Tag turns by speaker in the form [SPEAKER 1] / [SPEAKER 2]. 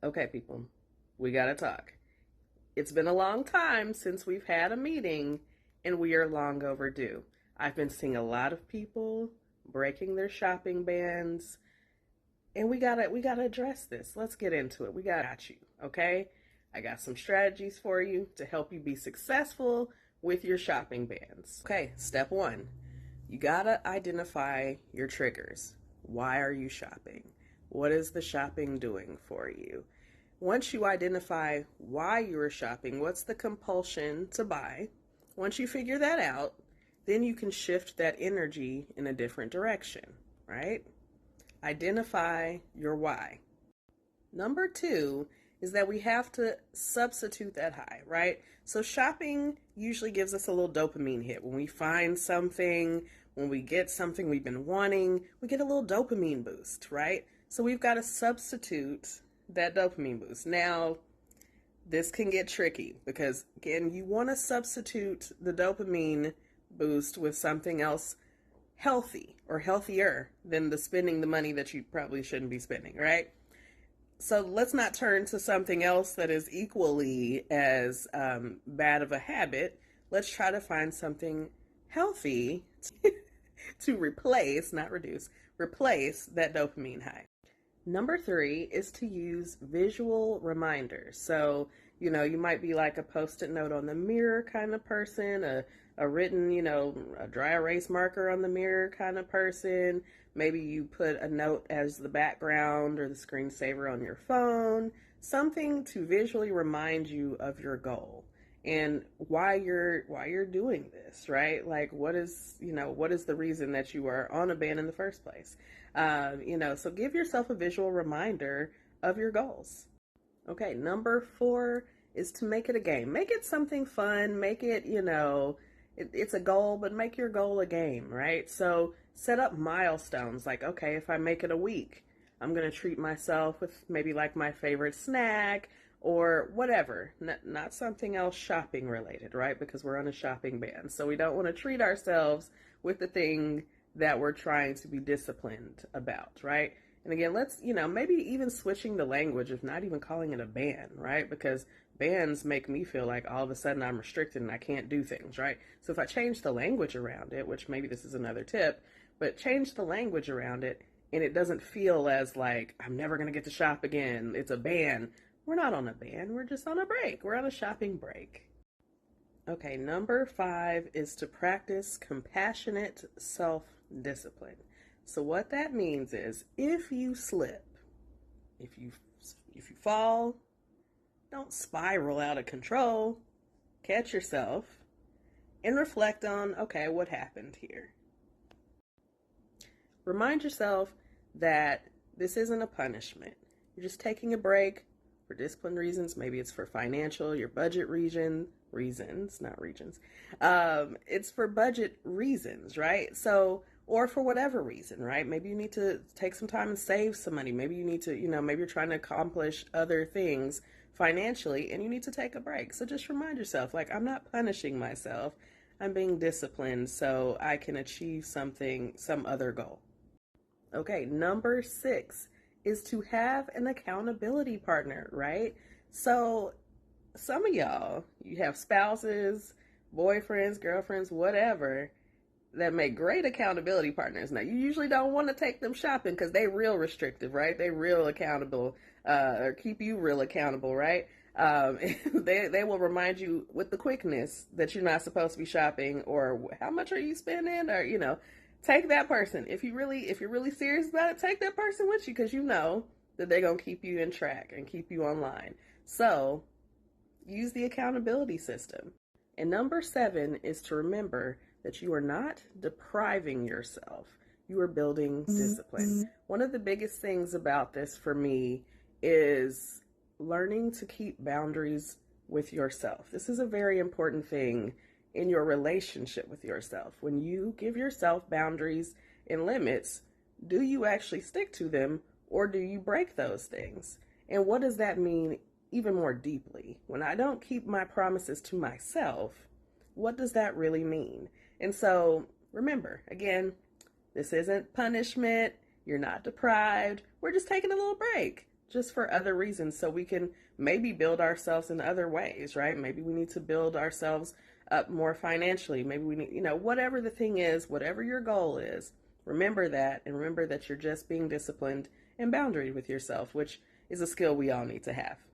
[SPEAKER 1] Okay, people, we gotta talk. It's been a long time since we've had a meeting, and we are long overdue. I've been seeing a lot of people breaking their shopping bans, and we gotta address this. Let's get into it. We got you, okay? I got some strategies for you to help you be successful with your shopping bans. Okay, step one, you gotta identify your triggers. Why are you shopping? What is the shopping doing for you? Once you identify why you are shopping, what's the compulsion to buy, once you figure that out, then you can shift that energy in a different direction, right? Identify your why. Number two is that we have to substitute that high, right? So shopping usually gives us a little dopamine hit. When we find something, when we get something we've been wanting, we get a little dopamine boost, right? So we've got to substitute that dopamine boost. Now, this can get tricky because, again, you want to substitute the dopamine boost with something else healthy or healthier than the spending the money that you probably shouldn't be spending, right? So let's not turn to something else that is equally as bad of a habit. Let's try to find something healthy to replace, not reduce, replace that dopamine high. Number three is to use visual reminders. So, you might be like a post-it note on the mirror kind of person, a written, a dry erase marker on the mirror kind of person. Maybe you put a note as the background or the screensaver on your phone, something to visually remind you of your goal and why you're doing this, right? Like what is the reason that you are on a ban in the first place? So give yourself a visual reminder of your goals. Okay, number four is to make it a game. Make it something fun. Make it, it's a goal, but make your goal a game, right? So set up milestones like, okay, if I make it a week, I'm going to treat myself with maybe like my favorite snack or whatever, not something else shopping related, right? Because we're on a shopping ban. So we don't want to treat ourselves with the thing that we're trying to be disciplined about, right? And again, let's, maybe even switching the language, if not even calling it a ban, right? Because bans make me feel like all of a sudden I'm restricted and I can't do things, right? So if I change the language around it, which maybe this is another tip, but change the language around it and it doesn't feel as like I'm never going to get to shop again. It's a ban. We're not on a ban. We're just on a break. We're on a shopping break. Okay, number five is to practice compassionate self-discipline. So what that means is if you slip, if you fall, don't spiral out of control. Catch yourself and reflect on, okay, what happened here? Remind yourself that this isn't a punishment. You're just taking a break for discipline reasons. Maybe it's for financial, your budget reasons, not regions. It's for budget reasons, right? So, or for whatever reason, right? Maybe you need to take some time and save some money. Maybe you need to, maybe you're trying to accomplish other things financially and you need to take a break. So just remind yourself, like, I'm not punishing myself. I'm being disciplined so I can achieve some other goal. Okay, number six is to have an accountability partner, right? So some of y'all, you have spouses, boyfriends, girlfriends, whatever, that make great accountability partners. Now, you usually don't want to take them shopping because they real restrictive, right? They real accountable, or keep you real accountable, right? They will remind you with the quickness that you're not supposed to be shopping or how much are you spending or, take that person. If you're really serious about it, take that person with you because you know that they're going to keep you in track and keep you online. So use the accountability system. And number seven is to remember that you are not depriving yourself. You are building discipline. One of the biggest things about this for me is learning to keep boundaries with yourself. This is a very important thing in your relationship with yourself. When you give yourself boundaries and limits, do you actually stick to them or do you break those things? And what does that mean even more deeply? When I don't keep my promises to myself, what does that really mean? And so remember, again, this isn't punishment. You're not deprived. We're just taking a little break. just for other reasons so we can maybe build ourselves in other ways, right? Maybe we need to build ourselves up more financially. Maybe we need, whatever the thing is, whatever your goal is, remember that and remember that you're just being disciplined and boundary with yourself, which is a skill we all need to have.